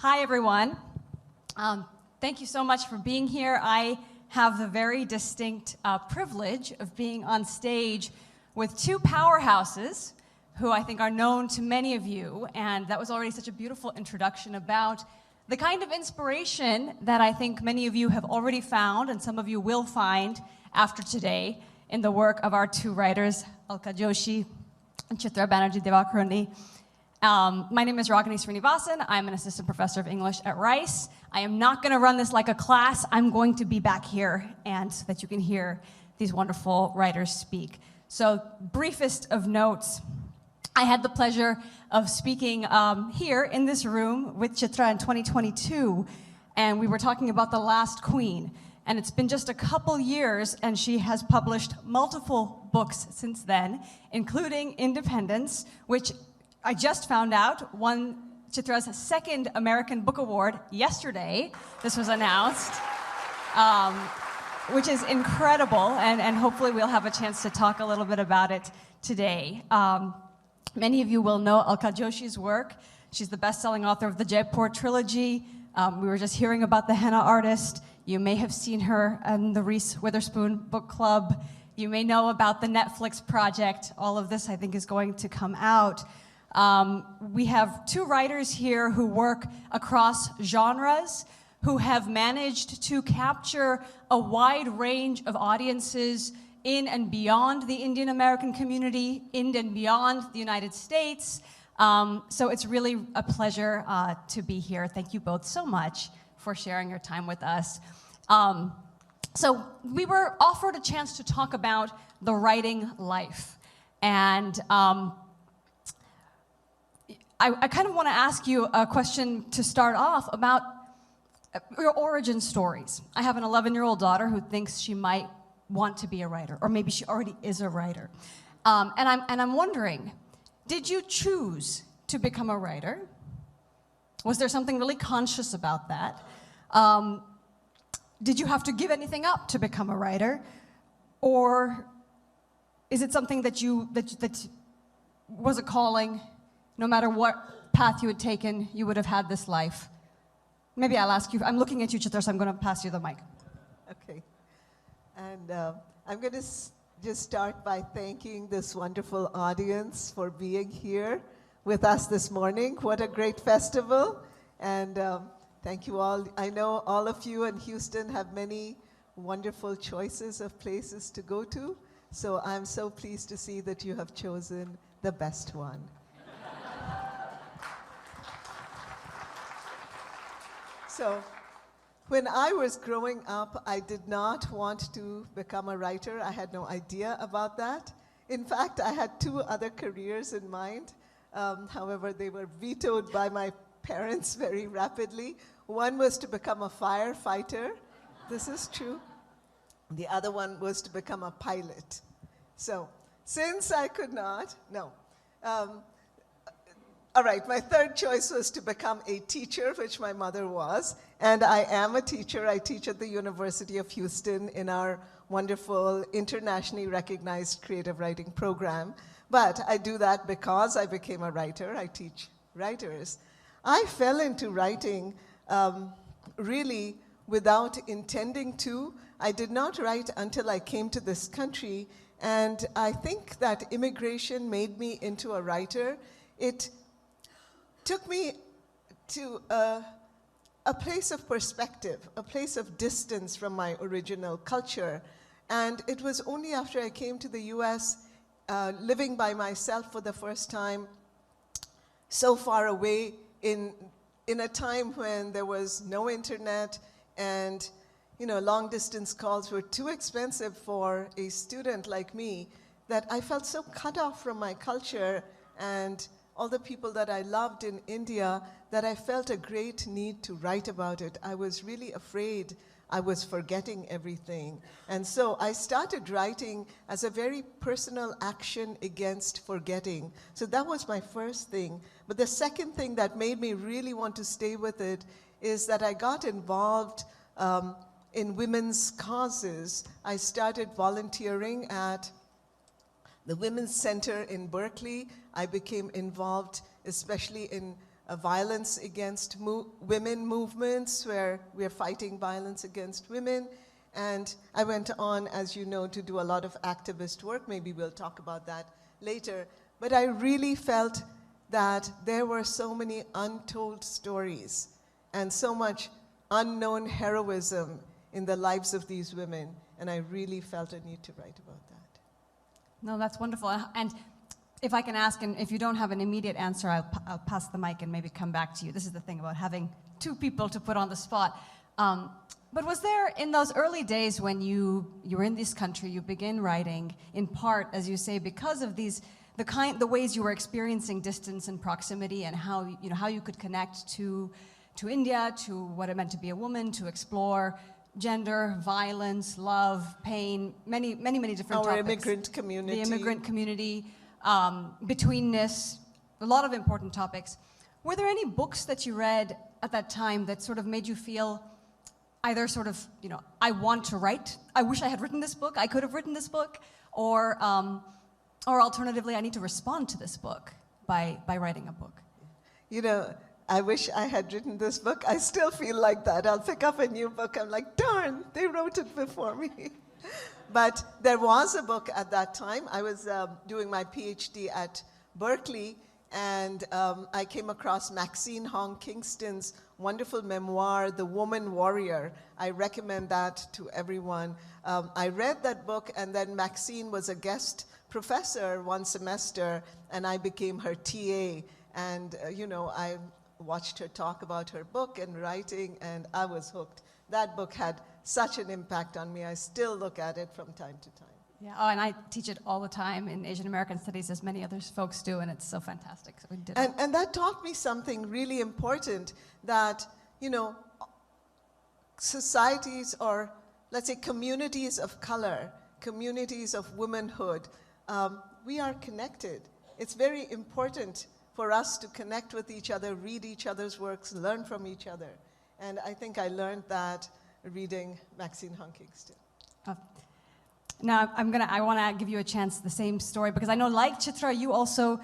Hi, everyone. Thank you so much for being here. I have the very distinct privilege of being on stage with two powerhouses who I think are known to many of you, and that was already such a beautiful introduction about the kind of inspiration that I think many of you have already found, and some of you will find after today, in the work of our two writers, Alka Joshi and Chitra Banerjee Divakaruni. My name is Ragini Srinivasan. I'm an assistant professor of English at Rice. I am not going to run this like a class. I'm going to be back here and so that you can hear these wonderful writers speak. So, briefest of notes, I had the pleasure of speaking here in this room with Chitra in 2022, and we were talking about The Last Queen. And it's been just a couple years, and she has published multiple books since then, including Independence, which I just found out won Chitra's second American Book Award yesterday. This was announced, which is incredible, and hopefully we'll have a chance to talk a little bit about it today. Many of you will know Alka Joshi's work. She's the best-selling author of the Jaipur Trilogy. We were just hearing about the Henna Artist. You may have seen her in the Reese Witherspoon Book Club. You may know about the Netflix project. All of this, I think, is going to come out. We have two writers here who work across genres, who have managed to capture a wide range of audiences in and beyond the Indian American community, in and beyond the United States. So it's really a pleasure to be here. Thank you both so much for sharing your time with us. So we were offered a chance to talk about the writing life. And I kind of want to ask you a question to start off about your origin stories. I have an 11-year-old daughter who thinks she might want to be a writer, or maybe she already is a writer. And I'm wondering, did you choose to become a writer? Was there something really conscious about that? Did you have to give anything up to become a writer? Or is it something that was a calling? No matter what path you had taken, you would have had this life. Maybe I'll ask you. I'm looking at you, Chitra, so I'm going to pass you the mic. Okay. And I'm going to just start by thanking this wonderful audience for being here with us this morning. What a great festival. And thank you all. I know all of you in Houston have many wonderful choices of places to go to. So I'm so pleased to see that you have chosen the best one. So, when I was growing up, I did not want to become a writer. I had no idea about that. In fact, I had two other careers in mind. However, they were vetoed by my parents very rapidly. One was to become a firefighter. This is true. The other one was to become a pilot. So, since I could not, no. All right, my third choice was to become a teacher, which my mother was, and I am a teacher. I teach at the University of Houston in our wonderful internationally recognized creative writing program, but I do that because I became a writer. I teach writers. I fell into writing really without intending to. I did not write until I came to this country, and I think that immigration made me into a writer. It took me to a place of perspective, a place of distance from my original culture. And it was only after I came to the US, living by myself for the first time, so far away in a time when there was no internet and long distance calls were too expensive for a student like me, that I felt so cut off from my culture and all the people that I loved in India, that I felt a great need to write about it. I was really afraid I was forgetting everything. And so I started writing as a very personal action against forgetting. So that was my first thing. But the second thing that made me really want to stay with it is that I got involved in women's causes. I started volunteering at the Women's Center in Berkeley. I became involved, especially in violence against women movements where we're fighting violence against women. And I went on, as you know, to do a lot of activist work. Maybe we'll talk about that later. But I really felt that there were so many untold stories and so much unknown heroism in the lives of these women. And I really felt a need to write about that. No, that's wonderful. And if I can ask, and if you don't have an immediate answer, I'll pass the mic and maybe come back to you. This is the thing about having two people to put on the spot. But was there, in those early days when you were in this country, you begin writing, in part, as you say, because of the ways you were experiencing distance and proximity, and how you could connect to India, to what it meant to be a woman, to explore gender, violence, love, pain, many different topics. Our immigrant community. The immigrant community, betweenness, a lot of important topics. Were there any books that you read at that time that sort of made you feel either sort of, I want to write, I wish I had written this book, I could have written this book, or alternatively, I need to respond to this book by writing a book? I wish I had written this book. I still feel like that. I'll pick up a new book. I'm like, darn, they wrote it before me. But there was a book at that time. I was doing my PhD at Berkeley, and I came across Maxine Hong Kingston's wonderful memoir, The Woman Warrior. I recommend that to everyone. I read that book, and then Maxine was a guest professor one semester, and I became her TA. And, I watched her talk about her book and writing, and I was hooked. That book had such an impact on me. I still look at it from time to time. Yeah, and I teach it all the time in Asian American Studies, as many other folks do, and it's so fantastic. So we did and that taught me something really important, that, societies, or let's say communities of color, communities of womanhood, we are connected. It's very important for us to connect with each other, read each other's works, learn from each other. And I think I learned that reading Maxine Hong Kingston. Now, I want to give you a chance, the same story, because I know, like Chitra, you also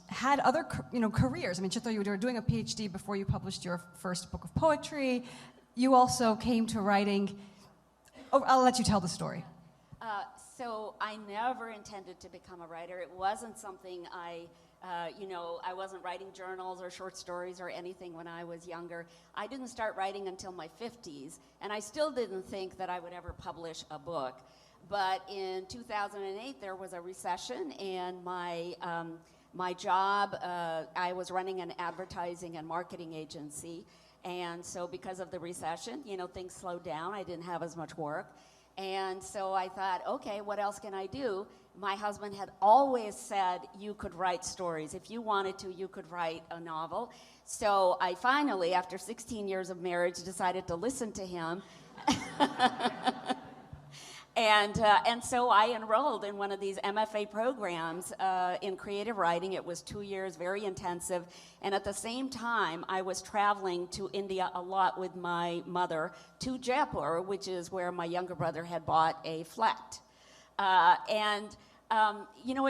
had other careers. I mean, Chitra, you were doing a PhD before you published your first book of poetry. You also came to writing. Oh, I'll let you tell the story. So I never intended to become a writer. It wasn't something I wasn't writing journals or short stories or anything when I was younger. I didn't start writing until my 50s, and I still didn't think that I would ever publish a book. But in 2008, there was a recession, and my job, I was running an advertising and marketing agency, and so because of the recession, things slowed down. I didn't have as much work. And so I thought, okay, what else can I do? My husband had always said you could write stories. If you wanted to, you could write a novel. So I finally, after 16 years of marriage, decided to listen to him. And so I enrolled in one of these MFA programs in creative writing. It was 2 years, very intensive. And at the same time, I was traveling to India a lot with my mother to Jaipur, which is where my younger brother had bought a flat.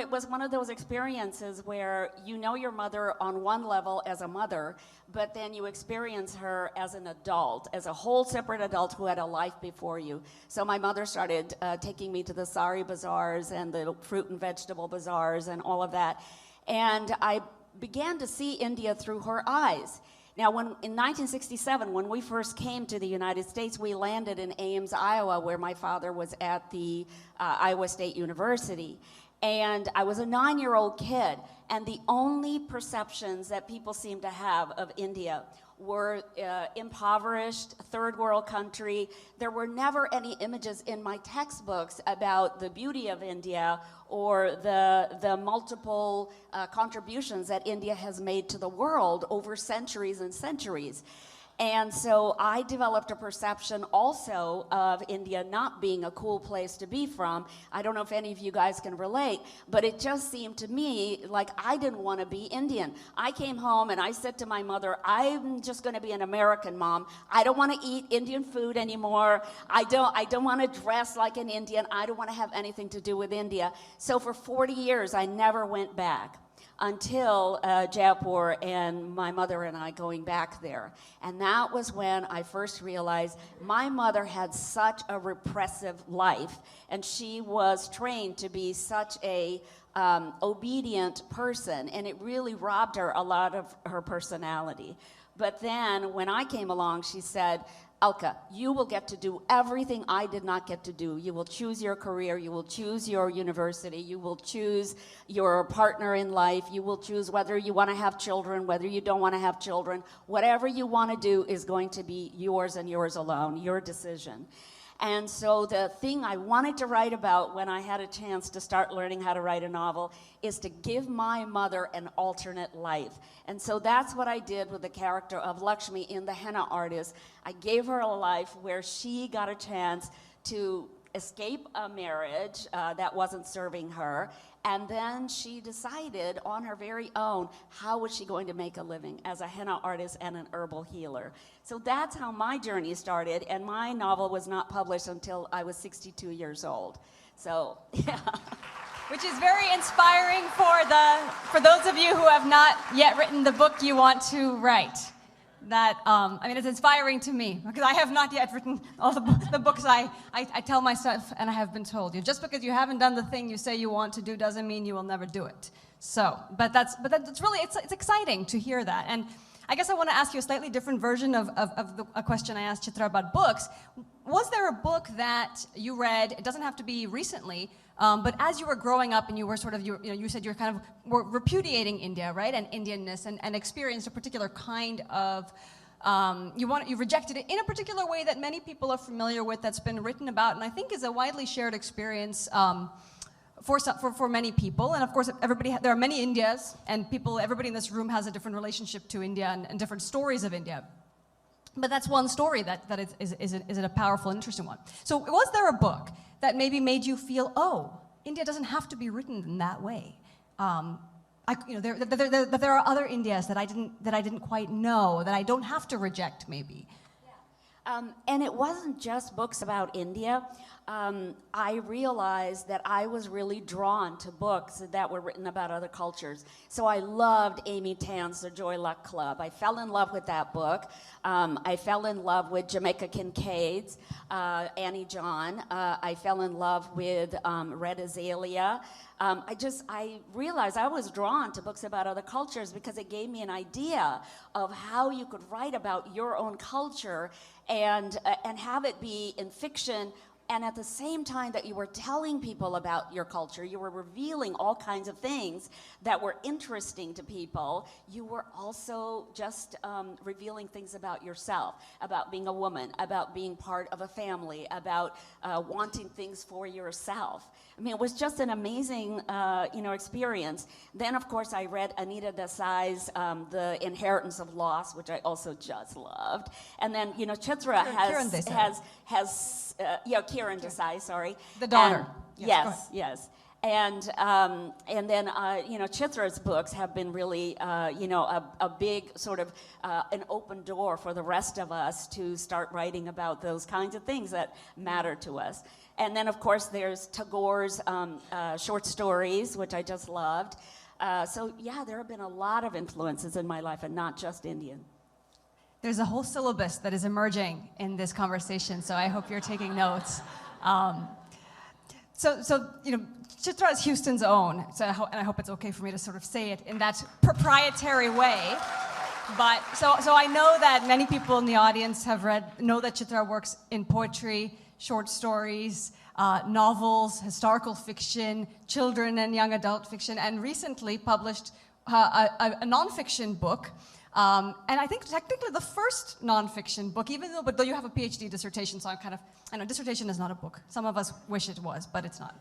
It was one of those experiences where you know your mother on one level as a mother, but then you experience her as an adult, as a whole separate adult who had a life before you. So my mother started taking me to the sari bazaars and the fruit and vegetable bazaars and all of that. And I began to see India through her eyes. Now, in 1967, when we first came to the United States, we landed in Ames, Iowa, where my father was at the Iowa State University. And I was a 9-year-old kid, and the only perceptions that people seemed to have of India were impoverished, third world country. There were never any images in my textbooks about the beauty of India or the multiple contributions that India has made to the world over centuries and centuries. And so I developed a perception also of India not being a cool place to be from. I don't know if any of you guys can relate, but it just seemed to me like I didn't want to be Indian. I came home and I said to my mother, I'm just going to be an American mom. I don't want to eat Indian food anymore. I don't want to dress like an Indian. I don't want to have anything to do with India. So for 40 years, I never went back. until Jaipur and my mother and I going back there. And that was when I first realized my mother had such a repressive life, and she was trained to be such a obedient person, and it really robbed her a lot of her personality. But then when I came along, she said, Alka, you will get to do everything I did not get to do. You will choose your career, you will choose your university, you will choose your partner in life, you will choose whether you want to have children, whether you don't want to have children. Whatever you want to do is going to be yours and yours alone, your decision. And so the thing I wanted to write about when I had a chance to start learning how to write a novel is to give my mother an alternate life. And so that's what I did with the character of Lakshmi in The Henna Artist. I gave her a life where she got a chance to escape a marriage that wasn't serving her, and then she decided on her very own how was she going to make a living as a henna artist and an herbal healer. So that's how my journey started, and my novel was not published until I was 62 years old. So, yeah. Which is very inspiring for those of you who have not yet written the book you want to write. That, I mean, it's inspiring to me, because I have not yet written all the books I tell myself, and I have been told, just because you haven't done the thing you say you want to do doesn't mean you will never do it. So, but that's really, it's exciting to hear that. And I guess I want to ask you a slightly different version of a question I asked Chitra about books. Was there a book that you read, it doesn't have to be recently, but as you were growing up and you were sort of, you said you're kind of were repudiating India, right, and Indianness, and experienced a particular kind of, you rejected it in a particular way that many people are familiar with, that's been written about, and I think is a widely shared experience for many people. And of course, there are many Indias, and everybody in this room has a different relationship to India and different stories of India. But that's one story that is a powerful and interesting one. So was there a book that maybe made you feel, oh, India doesn't have to be written in that way? There are other Indias that I didn't quite know, that I don't have to reject, maybe. And it wasn't just books about India. I realized that I was really drawn to books that were written about other cultures. So I loved Amy Tan's The Joy Luck Club. I fell in love with that book. I fell in love with Jamaica Kincaid's Annie John. I fell in love with Red Azalea. I realized I was drawn to books about other cultures because it gave me an idea of how you could write about your own culture and have it be in fiction, and at the same time that you were telling people about your culture, you were revealing all kinds of things that were interesting to people. You were also just revealing things about yourself, about being a woman, about being part of a family, about wanting things for yourself. I mean, it was just an amazing, experience. Then, of course, I read Anita Desai's The Inheritance of Loss, which I also just loved. And then, Chitra Kiran Desai, sorry. The daughter. Yes. And then, Chitra's books have been really, a big sort of an open door for the rest of us to start writing about those kinds of things that matter to us. And then, of course, there's Tagore's short stories, which I just loved. So, yeah, there have been a lot of influences in my life, and not just Indian. There's a whole syllabus that is emerging in this conversation, so I hope you're taking notes. Chitra is Houston's own, and I hope it's okay for me to sort of say it in that proprietary way. But so I know that many people in the audience know that Chitra works in poetry, short stories, novels, historical fiction, children and young adult fiction, and recently published a nonfiction book. And I think technically the first nonfiction book, but though you have a PhD dissertation, so I know dissertation is not a book. Some of us wish it was, but it's not.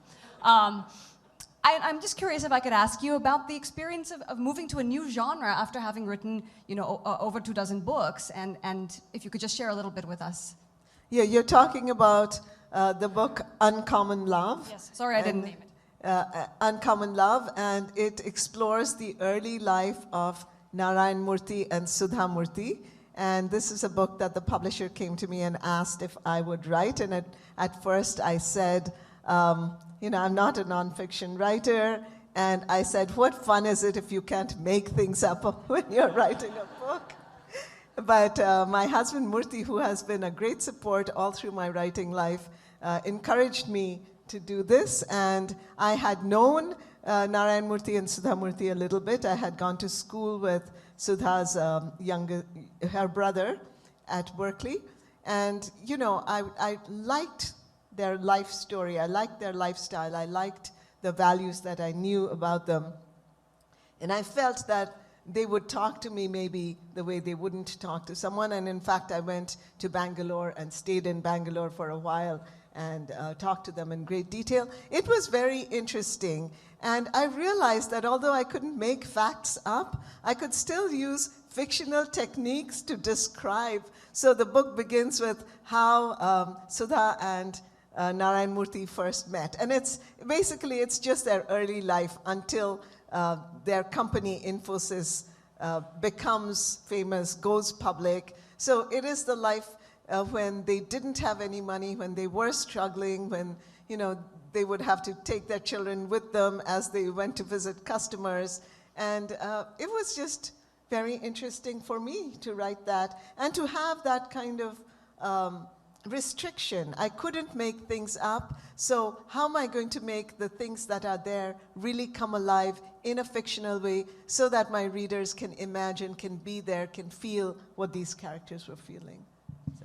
I'm just curious if I could ask you about the experience of moving to a new genre after having written, over 24 books, and if you could just share a little bit with us. Yeah, you're talking about the book Uncommon Love. Yes, sorry I didn't name it. Uncommon Love, and it explores the early life of Narayan Murthy and Sudha Murthy. And this is a book that the publisher came to me and asked if I would write. And at first I said, I'm not a nonfiction writer, And I said, what fun is it if you can't make things up when you're writing a book? But my husband Murthy, who has been a great support all through my writing life, encouraged me to do this. And I had known Narayan Murthy and Sudha Murthy a little bit. I had gone to school with Sudha's her brother at Berkeley. And, you know, I liked their life story. I liked their lifestyle. I liked the values that I knew about them. And I felt that they would talk to me maybe the way they wouldn't talk to someone. And in fact, I went to Bangalore and stayed in Bangalore for a while and talked to them in great detail. It was very interesting. And I realized that although I couldn't make facts up, I could still use fictional techniques to describe. So the book begins with how Sudha and Narayan Murthy first met. And it's just their early life until their company, Infosys, becomes famous, goes public. So it is the life when they didn't have any money, when they were struggling, when, you know, they would have to take their children with them as they went to visit customers. And it was just very interesting for me to write that and to have that kind of restriction. I couldn't make things up, so how am I going to make the things that are there really come alive in a fictional way so that my readers can imagine, can be there, can feel what these characters were feeling. So.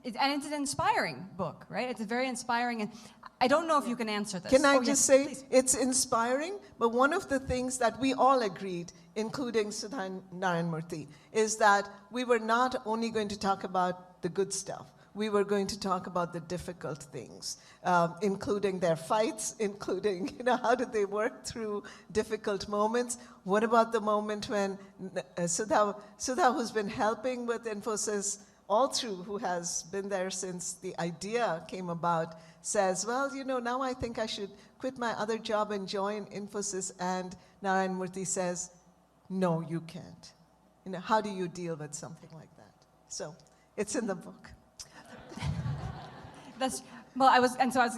And it's an inspiring book, right? It's a very inspiring, and I don't know if you can answer this. Can I yes, just say, please. It's inspiring, but one of the things that we all agreed, including Sudha and Narayan Murthy, is that we were not only going to talk about the good stuff. We were going to talk about the difficult things, including their fights, including, you know, how did they work through difficult moments? What about the moment when Sudha, who's been helping with Infosys all through, who has been there since the idea came about, says, well, you know, now I think I should quit my other job and join Infosys. And Narayan Murthy says, no, you can't. You know, how do you deal with something like that? So it's in the book.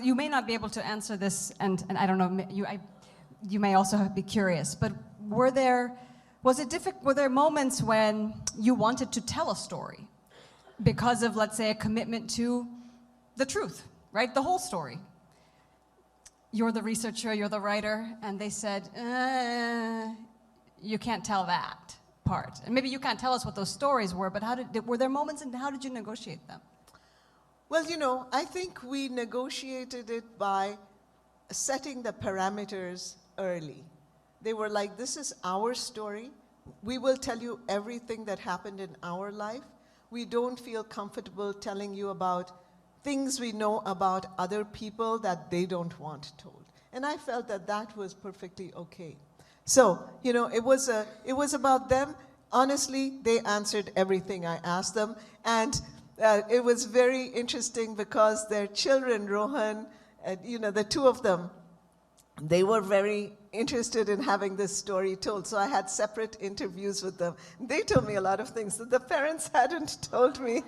You may not be able to answer this, and I don't know, you may also be curious, but were there moments when you wanted to tell a story because of, let's say, a commitment to the truth, right? The whole story. You're the researcher, you're the writer, and they said, you can't tell that part. And maybe you can't tell us what those stories were, but were there moments, and how did you negotiate them? Well, you know, I think we negotiated it by setting the parameters early. They were like, this is our story. We will tell you everything that happened in our life. We don't feel comfortable telling you about things we know about other people that they don't want told. And I felt that that was perfectly okay. So, you know, it was about them. Honestly, they answered everything I asked them. And it was very interesting because their children, Rohan, you know, the two of them, they were very interested in having this story told. So I had separate interviews with them. They told me a lot of things that the parents hadn't told me.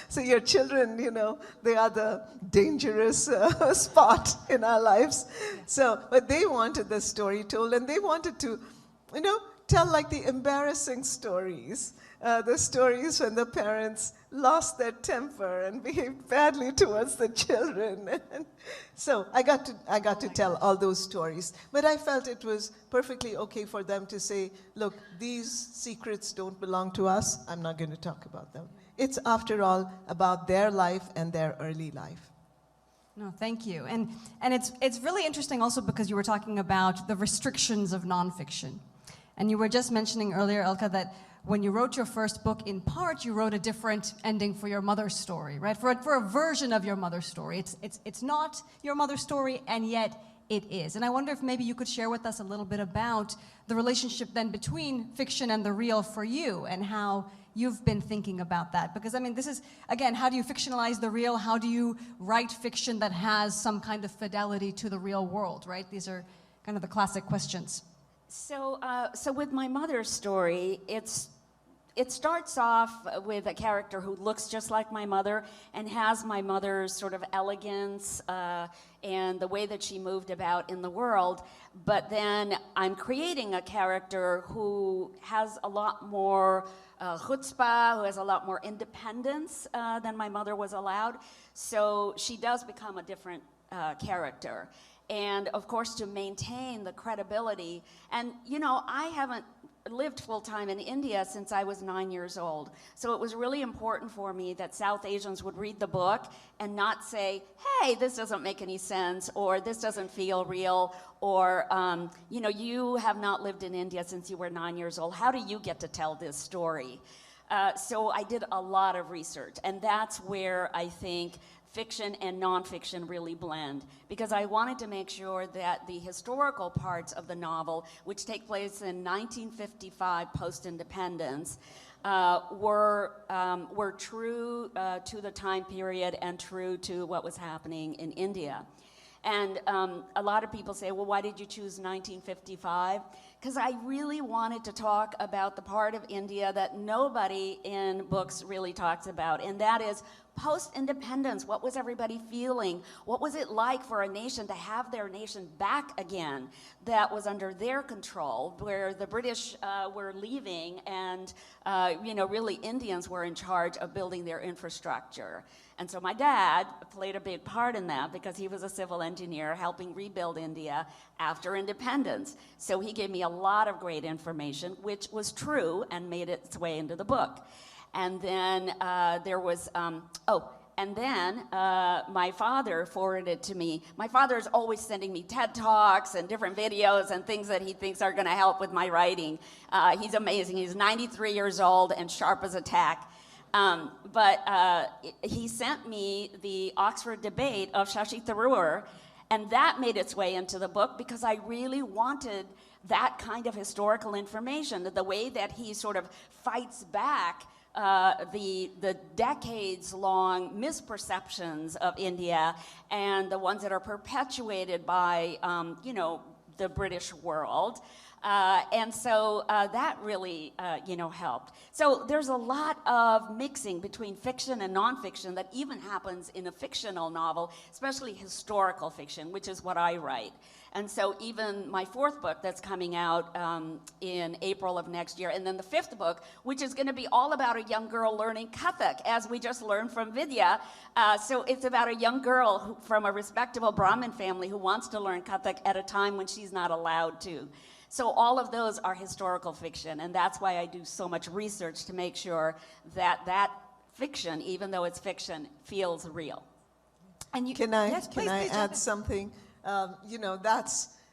So your children, you know, they are the dangerous spot in our lives. So, but they wanted the story told, and they wanted to, you know, tell like the embarrassing stories. The stories when the parents lost their temper and behaved badly towards the children. And so I got to tell all those stories. But I felt it was perfectly okay for them to say, look, these secrets don't belong to us. I'm not going to talk about them. It's, after all, about their life and their early life. No, thank you. And it's really interesting also because you were talking about the restrictions of nonfiction. And you were just mentioning earlier, Alka, that when you wrote your first book, in part, you wrote a different ending for your mother's story, right? For a version of your mother's story. It's not your mother's story, and yet it is. And I wonder if maybe you could share with us a little bit about the relationship then between fiction and the real for you, and how you've been thinking about that. Because, I mean, this is, again, how do you fictionalize the real? How do you write fiction that has some kind of fidelity to the real world, right? These are kind of the classic questions. So with my mother's story, it's it starts off with a character who looks just like my mother and has my mother's sort of elegance and the way that she moved about in the world. But then I'm creating a character who has a lot more chutzpah, who has a lot more independence than my mother was allowed. So she does become a different character. And of course, to maintain the credibility, and you know, I haven't lived full-time in India since I was 9 years old. So it was really important for me that South Asians would read the book and not say, hey, this doesn't make any sense, or this doesn't feel real, or, you know, you have not lived in India since you were 9 years old. How do you get to tell this story? So I did a lot of research, and that's where I think fiction and nonfiction really blend, because I wanted to make sure that the historical parts of the novel, which take place in 1955 post-independence, were true to the time period and true to what was happening in India. And a lot of people say, well, why did you choose 1955? Because I really wanted to talk about the part of India that nobody in books really talks about, and that is post-independence. What was everybody feeling? What was it like for a nation to have their nation back again that was under their control, where the British were leaving and you know, really Indians were in charge of building their infrastructure? And so my dad played a big part in that because he was a civil engineer helping rebuild India after independence. So he gave me a lot of great information, which was true and made its way into the book. And then there was, my father forwarded to me. My father is always sending me TED Talks and different videos and things that he thinks are going to help with my writing. He's amazing. He's 93 years old and sharp as a tack. But he sent me the Oxford debate of Joshi Tharoor, and that made its way into the book because I really wanted that kind of historical information, the way that he sort of fights back the decades-long misperceptions of India and the ones that are perpetuated by, you know, the British world. And so that really, you know, helped. So there's a lot of mixing between fiction and nonfiction that even happens in a fictional novel, especially historical fiction, which is what I write. And so even my fourth book that's coming out in April of next year, and then the fifth book, which is going to be all about a young girl learning Kathak, as we just learned from Vidya. So it's about a young girl from a respectable Brahmin family who wants to learn Kathak at a time when she's not allowed to. So all of those are historical fiction, and that's why I do so much research to make sure that that fiction, even though it's fiction, feels real. And you, can I add something? You know,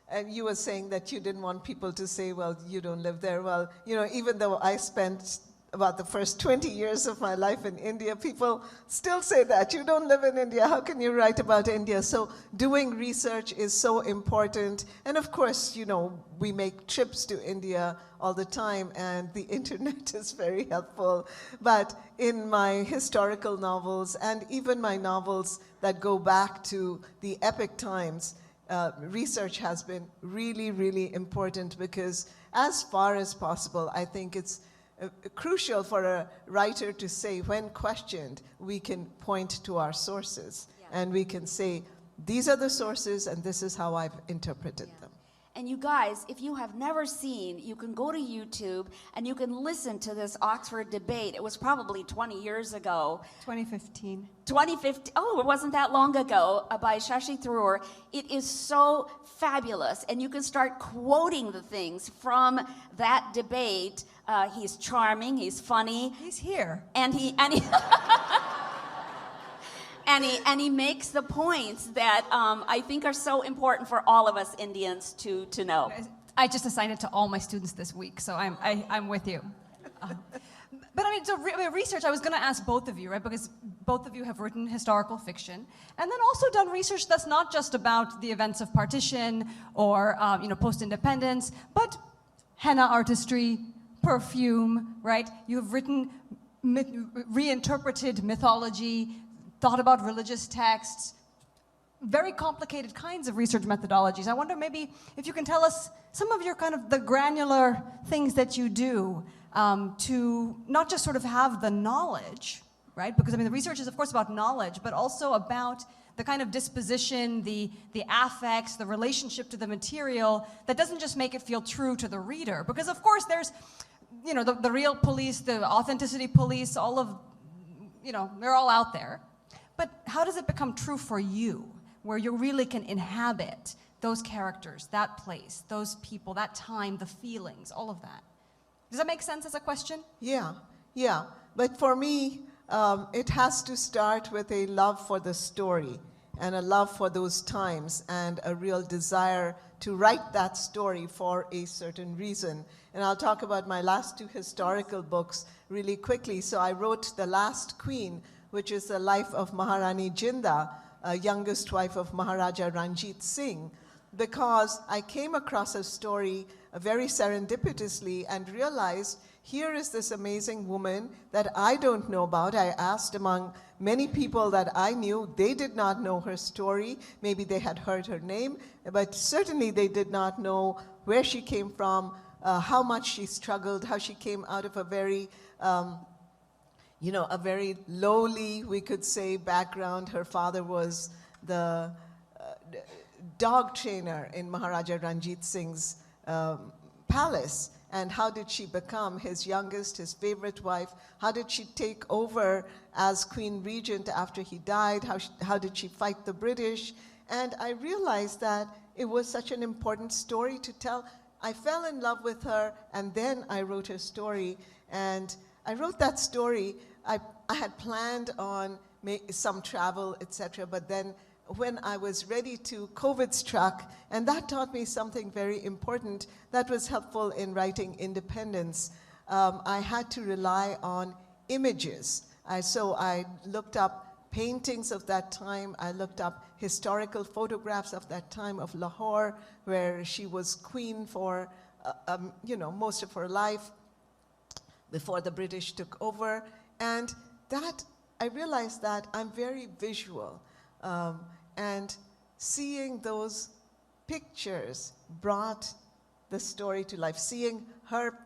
and you were saying that you didn't want people to say, well, you don't live there. Well, you know, even though I spent about the first 20 years of my life in India, people still say that. You don't live in India, how can you write about India? So doing research is so important. And of course, you know, we make trips to India all the time, and the internet is very helpful. But in my historical novels, and even my novels that go back to the epic times, research has been really, really important, because as far as possible, I think it's crucial for a writer to say, when questioned, we can point to our sources, and we can say, these are the sources and this is how I've interpreted them. And you guys, if you have never seen, you can go to YouTube and you can listen to this Oxford debate. It was probably 20 years ago. 2015. 2015, oh, it wasn't that long ago, by Joshi Tharoor. It is so fabulous, and you can start quoting the things from that debate. He's charming, he's funny. He's here. And he and he makes the points that I think are so important for all of us Indians to know. I just assigned it to all my students this week, so I'm with you. But I mean, so research, I was going to ask both of you, right? Because both of you have written historical fiction, and then also done research that's not just about the events of partition or you know, post-independence, but henna artistry, perfume, right? You have written, reinterpreted mythology, thought about religious texts, very complicated kinds of research methodologies. I wonder maybe if you can tell us some of your kind of the granular things that you do to not just sort of have the knowledge, right? Because I mean, the research is of course about knowledge, but also about the kind of disposition, the affects, the relationship to the material that doesn't just make it feel true to the reader. Because of course there's, you know, the real police, the authenticity police, all of, you know, they're all out there. But how does it become true for you, where you really can inhabit those characters, that place, those people, that time, the feelings, all of that? Does that make sense as a question? Yeah, yeah. But for me, it has to start with a love for the story and a love for those times and a real desire to write that story for a certain reason. And I'll talk about my last two historical books really quickly. So I wrote The Last Queen, which is the life of Maharani Jinda, youngest wife of Maharaja Ranjit Singh, because I came across a story very serendipitously and realized here is this amazing woman that I don't know about. I asked among many people that I knew. They did not know her story. Maybe they had heard her name, but certainly they did not know where she came from, how much she struggled, how she came out of a very, you know, a very lowly, we could say, background. Her father was the dog trainer in Maharaja Ranjit Singh's palace. And how did she become his youngest, his favorite wife? How did she take over as Queen Regent after he died? How did she fight the British? And I realized that it was such an important story to tell. I fell in love with her, and then I wrote her story. And I wrote that story. I had planned on some travel, etc., but then when I was ready to, COVID struck, and that taught me something very important that was helpful in writing independence. I had to rely on images. So I looked up paintings of that time. I looked up historical photographs of that time of Lahore, where she was queen for you know, most of her life before the British took over. And that, I realized that I'm very visual. And seeing those pictures brought the story to life. Seeing her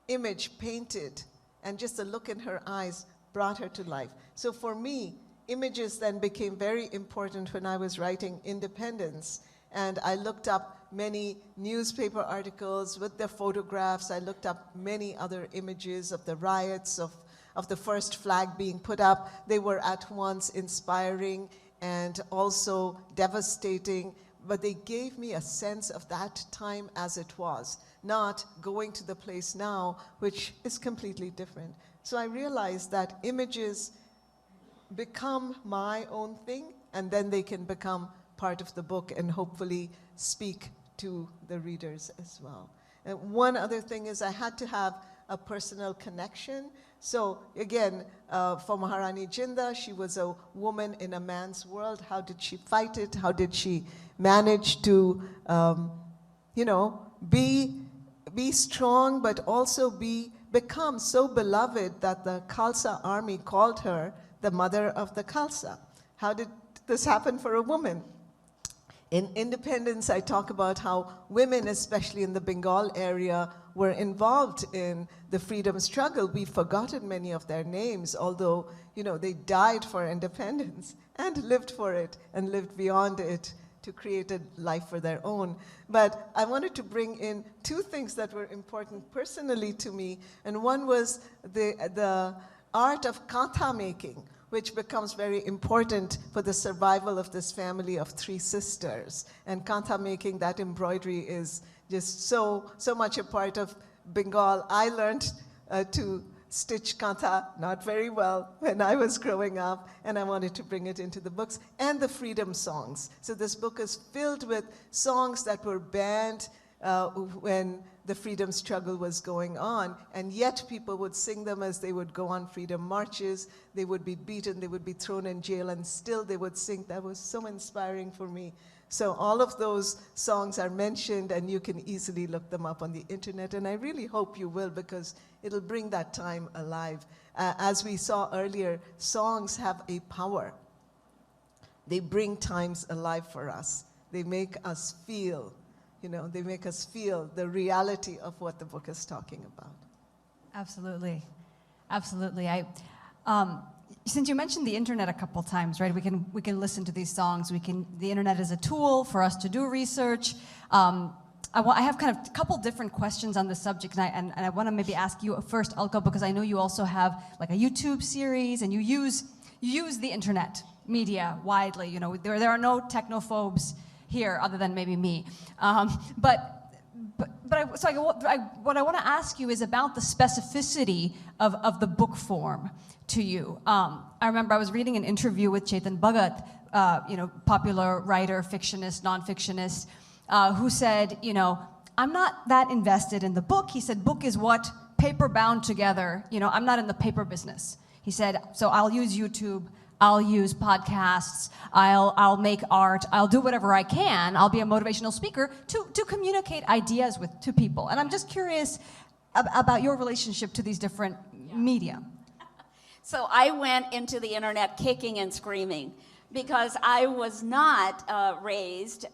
image painted and just the look in her eyes brought her to life. So for me, images then became very important when I was writing Independence. And I looked up many newspaper articles with the photographs. I looked up many other images of the riots, of the first flag being put up. They were at once inspiring and also devastating, but they gave me a sense of that time as it was, not going to the place now, which is completely different. So I realized that images become my own thing, and then they can become part of the book and hopefully speak to the readers as well. And one other thing is I had to have a personal connection. So again, for Maharani Jinda, she was a woman in a man's world. How did she fight it? How did she manage to, you know, be strong, but also become so beloved that the Khalsa army called her the mother of the Khalsa? How did this happen for a woman? In Independence, I talk about how women, especially in the Bengal area, were involved in the freedom struggle. We've forgotten many of their names, although, you know, they died for independence and lived for it and lived beyond it to create a life for their own. But I wanted to bring in two things that were important personally to me, and one was the art of kantha making, which becomes very important for the survival of this family of three sisters. And kantha making, that embroidery, is just so much a part of Bengal. I learned to stitch kantha not very well when I was growing up, and I wanted to bring it into the books. And the freedom songs. So this book is filled with songs that were banned when the freedom struggle was going on, and yet people would sing them as they would go on freedom marches. They would be beaten, they would be thrown in jail, and still they would sing. That was so inspiring for me. So all of those songs are mentioned, and you can easily look them up on the internet, and I really hope you will, because it'll bring that time alive. As we saw earlier, songs have a power. They bring times alive for us. They make us feel, you know, they make us feel the reality of what the book is talking about. Absolutely. Absolutely. Since you mentioned the internet a couple times, right? We can listen to these songs. The internet is a tool for us to do research. I have kind of a couple different questions on the subject, and I want to maybe ask you first, Alka, because I know you also have like a YouTube series, and you use the internet media widely. You know, there are no technophobes here other than maybe me. What I want to ask you is about the specificity of the book form to you. I remember I was reading an interview with Chetan Bhagat, popular writer, fictionist, non-fictionist, who said, I'm not that invested in the book. He said, book is what paper bound together. I'm not in the paper business. He said, so I'll use YouTube, I'll use podcasts, I'll make art, I'll do whatever I can. I'll be a motivational speaker to communicate ideas to people. And I'm just curious about your relationship to these different media. So I went into the internet kicking and screaming because I was not raised,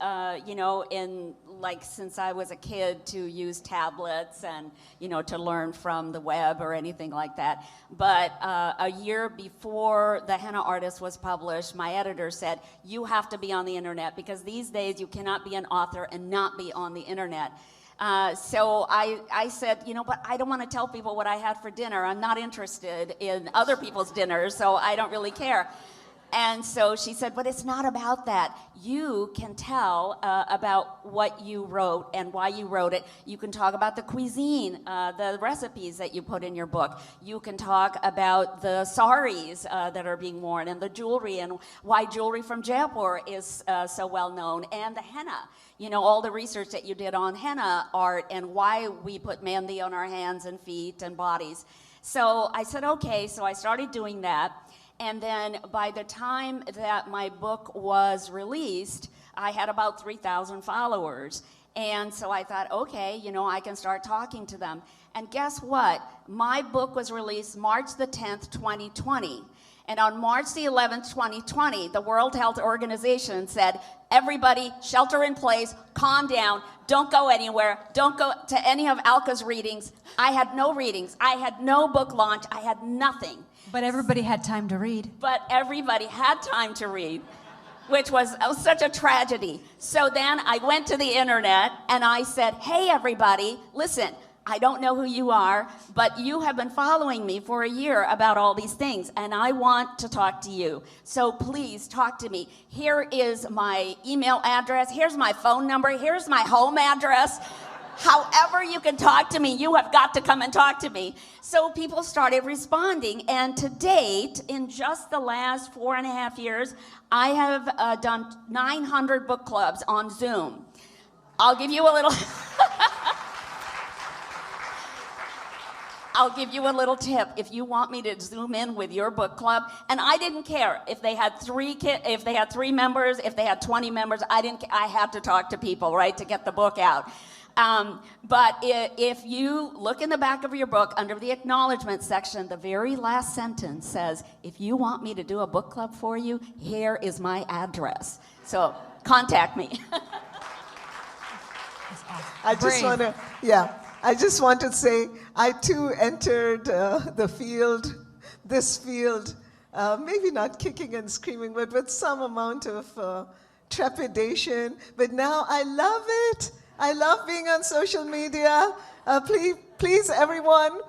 since I was a kid to use tablets and, to learn from the web or anything like that. But a year before the Henna Artist was published, my editor said, you have to be on the internet because these days you cannot be an author and not be on the internet. So I said, but I don't want to tell people what I had for dinner. I'm not interested in other people's dinners, so I don't really care. And so she said, but it's not about that. You can tell about what you wrote and why you wrote it. You can talk about the cuisine, the recipes that you put in your book. You can talk about the saris that are being worn and the jewelry and why jewelry from Jaipur is so well known, and the henna. All the research that you did on henna art and why we put mehndi on our hands and feet and bodies. So I said, okay, so I started doing that. And then by the time that my book was released, I had about 3,000 followers. And so I thought, okay, I can start talking to them. And guess what? My book was released March the 10th, 2020. And on March the 11th, 2020, the World Health Organization said, everybody shelter in place, calm down, don't go anywhere, don't go to any of Alka's readings. I had no readings, I had no book launch, I had nothing. But everybody had time to read. But everybody had time to read, which was such a tragedy. So then I went to the internet and I said, hey everybody, listen, I don't know who you are, but you have been following me for a year about all these things, and I want to talk to you. So please talk to me. Here is my email address, here's my phone number, here's my home address. However you can talk to me, you have got to come and talk to me. So people started responding, and to date, in just the last 4.5 years, I have done 900 book clubs on Zoom. I'll give you a little... I'll give you a little tip. If you want me to zoom in with your book club, and I didn't care if they had 3 members, if they had 20 members, I had to talk to people, right, to get the book out. But if you look in the back of your book, under the acknowledgement section, the very last sentence says, if you want me to do a book club for you, here is my address. So contact me. I just want to say, I too entered this field, maybe not kicking and screaming, but with some amount of trepidation. But now I love it. I love being on social media. Please, everyone,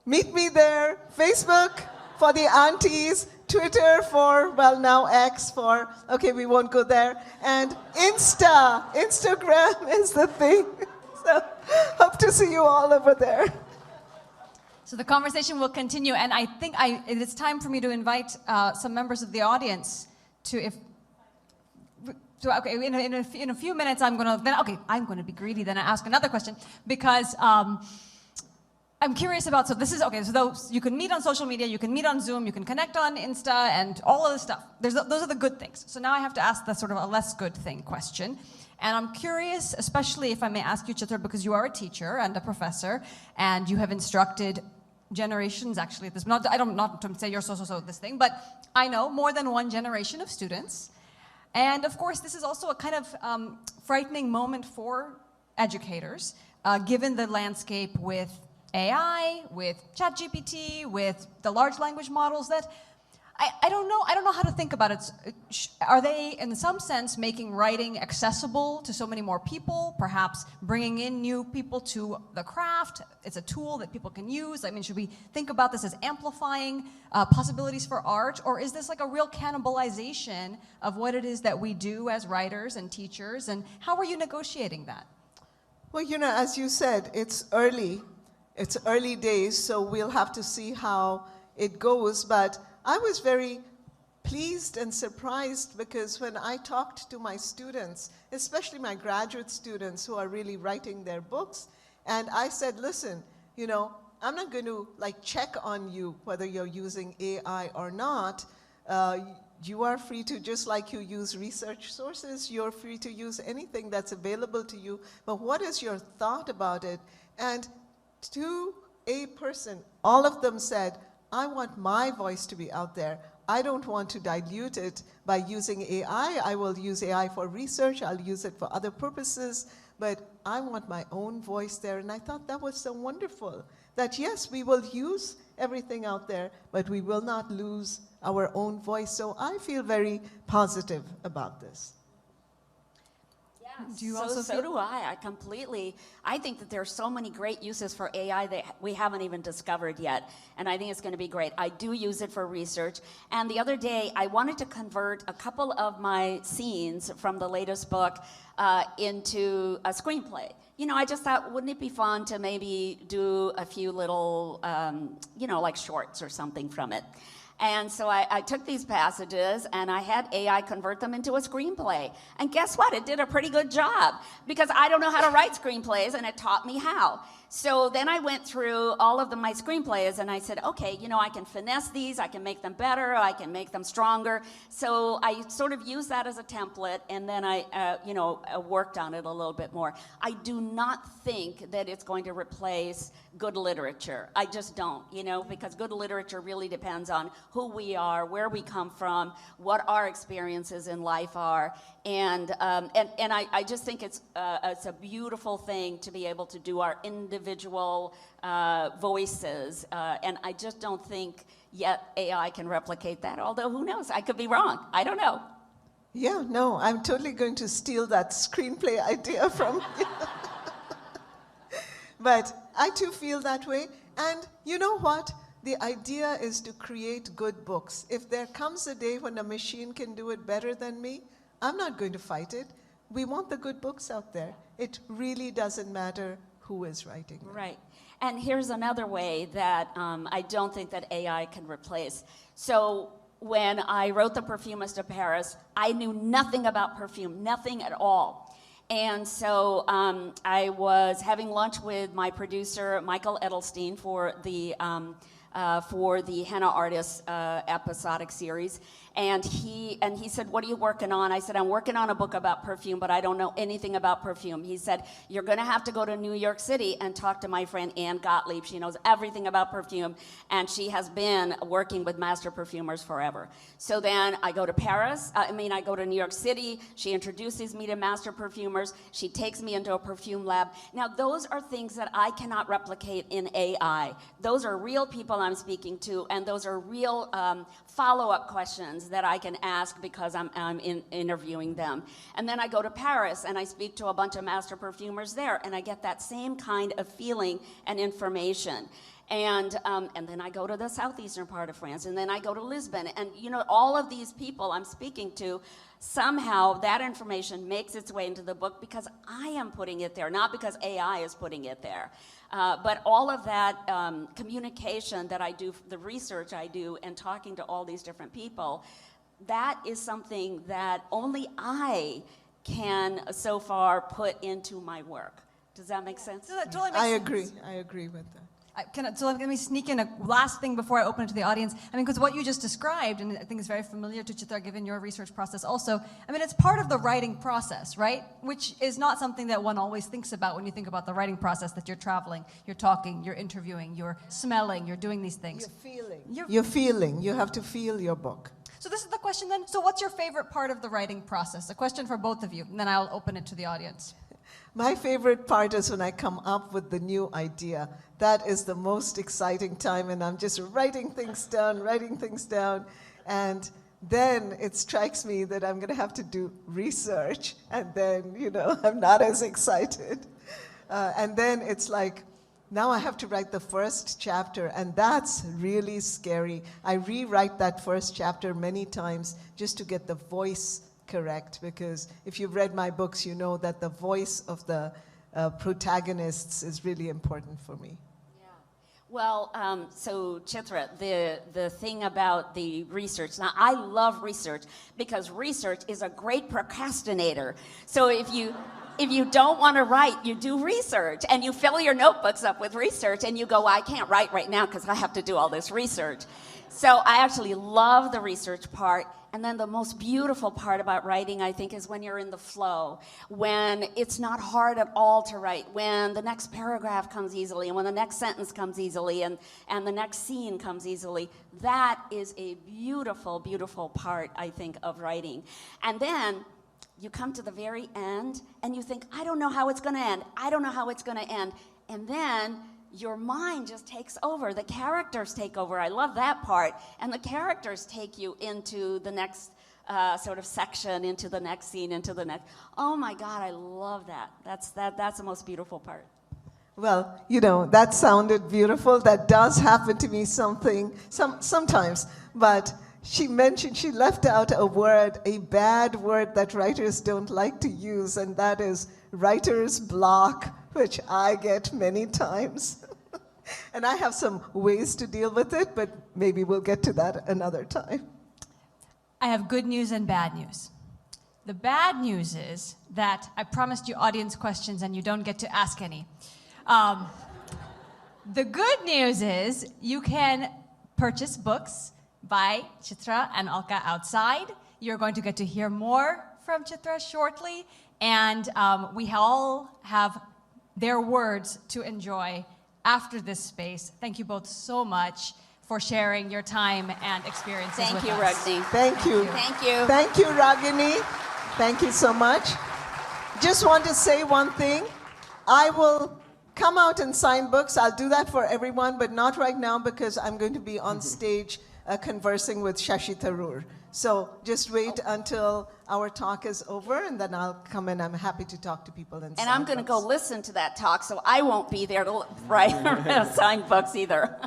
meet me there. Facebook for the aunties, Twitter for, well, now X for, okay, we won't go there, and Instagram is the thing. So, hope to see you all over there. So the conversation will continue, and I think it is time for me to invite some members of the audience to, in a few minutes, I'm going to be greedy, then I ask another question, because I'm curious about, so those, you can meet on social media, you can meet on Zoom, you can connect on Insta, and all of this stuff. Those are the good things. So now I have to ask the sort of a less good thing question. And I'm curious, especially if I may ask you, Chitra, because you are a teacher and a professor, and you have instructed generations, actually, at this, not to say you're so this thing, but I know more than one generation of students. And of course, this is also a kind of frightening moment for educators, given the landscape with AI, with ChatGPT, with the large language models that I don't know how to think about it. Are they, in some sense, making writing accessible to so many more people, perhaps bringing in new people to the craft? It's a tool that people can use. I mean, should we think about this as amplifying possibilities for art, or is this like a real cannibalization of what it is that we do as writers and teachers, and how are you negotiating that? Well, as you said, it's early days, so we'll have to see how it goes, but I was very pleased and surprised because when I talked to my students, especially my graduate students who are really writing their books, and I said, listen, I'm not going to check on you whether you're using AI or not. You are free to, just like you use research sources, you're free to use anything that's available to you, but what is your thought about it? And to a person, all of them said, I want my voice to be out there. I don't want to dilute it by using AI. I will use AI for research. I'll use it for other purposes. But I want my own voice there. And I thought that was so wonderful. That yes, we will use everything out there, but we will not lose our own voice. So I feel very positive about this. Do you so, also so feel- do I. I think that there are so many great uses for AI that we haven't even discovered yet, and I think it's going to be great. I do use it for research, and the other day I wanted to convert a couple of my scenes from the latest book into a screenplay. I just thought, wouldn't it be fun to maybe do a few little, like shorts or something from it? And so I took these passages and I had AI convert them into a screenplay. And guess what? It did a pretty good job because I don't know how to write screenplays and it taught me how. So then I went through all of my screenplays and I said, okay, I can finesse these, I can make them better, I can make them stronger. So I sort of used that as a template and then I worked on it a little bit more. I do not think that it's going to replace good literature. I just don't, because good literature really depends on who we are, where we come from, what our experiences in life are. And I just think it's a beautiful thing to be able to do our individual voices. And I just don't think yet AI can replicate that. Although who knows? I could be wrong. I don't know. Yeah, no, I'm totally going to steal that screenplay idea from you. But I too feel that way. And you know what? The idea is to create good books. If there comes a day when a machine can do it better than me, I'm not going to fight it. We want the good books out there. It really doesn't matter who is writing them. Right. And here's another way that I don't think that AI can replace. So when I wrote The Perfumist of Paris, I knew nothing about perfume, nothing at all. And so I was having lunch with my producer, Michael Edelstein, for the Henna Artist episodic series. And he said, what are you working on? I said, I'm working on a book about perfume, but I don't know anything about perfume. He said, you're going to have to go to New York City and talk to my friend Anne Gottlieb. She knows everything about perfume, and she has been working with master perfumers forever. So then I go to I go to New York City. She introduces me to master perfumers. She takes me into a perfume lab. Now, those are things that I cannot replicate in AI. Those are real people I'm speaking to, and those are real follow-up questions that I can ask because I'm interviewing them. And then I go to Paris and I speak to a bunch of master perfumers there, and I get that same kind of feeling and information. And then I go to the southeastern part of France, and then I go to Lisbon, and all of these people I'm speaking to, somehow that information makes its way into the book because I am putting it there, not because AI is putting it there. But all of that communication that I do, the research I do, and talking to all these different people, that is something that only I can so far put into my work. Does that make sense? That totally makes I sense. agree. I agree with that. So let me sneak in a last thing before I open it to the audience. Because what you just described, and I think is very familiar to Chitra, given your research process also, it's part of the writing process, right? Which is not something that one always thinks about when you think about the writing process, that you're traveling, you're talking, you're interviewing, you're smelling, you're doing these things. You're feeling. You have to feel your book. So this is the question then. So what's your favorite part of the writing process? A question for both of you, and then I'll open it to the audience. My favorite part is when I come up with the new idea. That is the most exciting time, and I'm just writing things down, and then it strikes me that I'm going to have to do research, and then, I'm not as excited. And then it's like, now I have to write the first chapter, and that's really scary. I rewrite that first chapter many times just to get the voice correct, because if you've read my books, you know that the voice of the protagonists is really important for me. Well, so Chitra, the thing about the research, now I love research because research is a great procrastinator. So if you don't want to write, you do research, and you fill your notebooks up with research, and you go, well, I can't write right now because I have to do all this research. So I actually love the research part. And then the most beautiful part about writing, I think, is when you're in the flow, when it's not hard at all to write, when the next paragraph comes easily, and when the next sentence comes easily, and the next scene comes easily. That is a beautiful, beautiful part, I think, of writing. And then you come to the very end, and you think, I don't know how it's going to end. I don't know how it's going to end. And then your mind just takes over. The characters take over. I love that part. And the characters take you into the next sort of section, into the next scene, into the next. Oh my God, I love that. That's the most beautiful part. Well, that sounded beautiful. That does happen to me sometimes. But she left out a word, a bad word that writers don't like to use, and that is writer's block, which I get many times. And I have some ways to deal with it, but maybe we'll get to that another time. I have good news and bad news. The bad news is that I promised you audience questions and you don't get to ask any. The good news is you can purchase books by Chitra and Alka outside. You're going to get to hear more from Chitra shortly, and we all have their words to enjoy after this space. Thank you both so much for sharing your time and experiences with us. Thank you, Ragini. Thank you. Thank you. Thank you, Ragini. Thank you so much. Just want to say one thing. I will come out and sign books. I'll do that for everyone, but not right now because I'm going to be on stage conversing with Joshi Tharoor. So just wait until our talk is over, and then I'll come in. I'm happy to talk to people and sign I'm going to go books. listen to that talk, so I won't be there to write sign books either.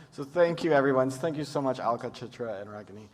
So thank you, everyone. Thank you so much, Alka, Chitra, and Ragini.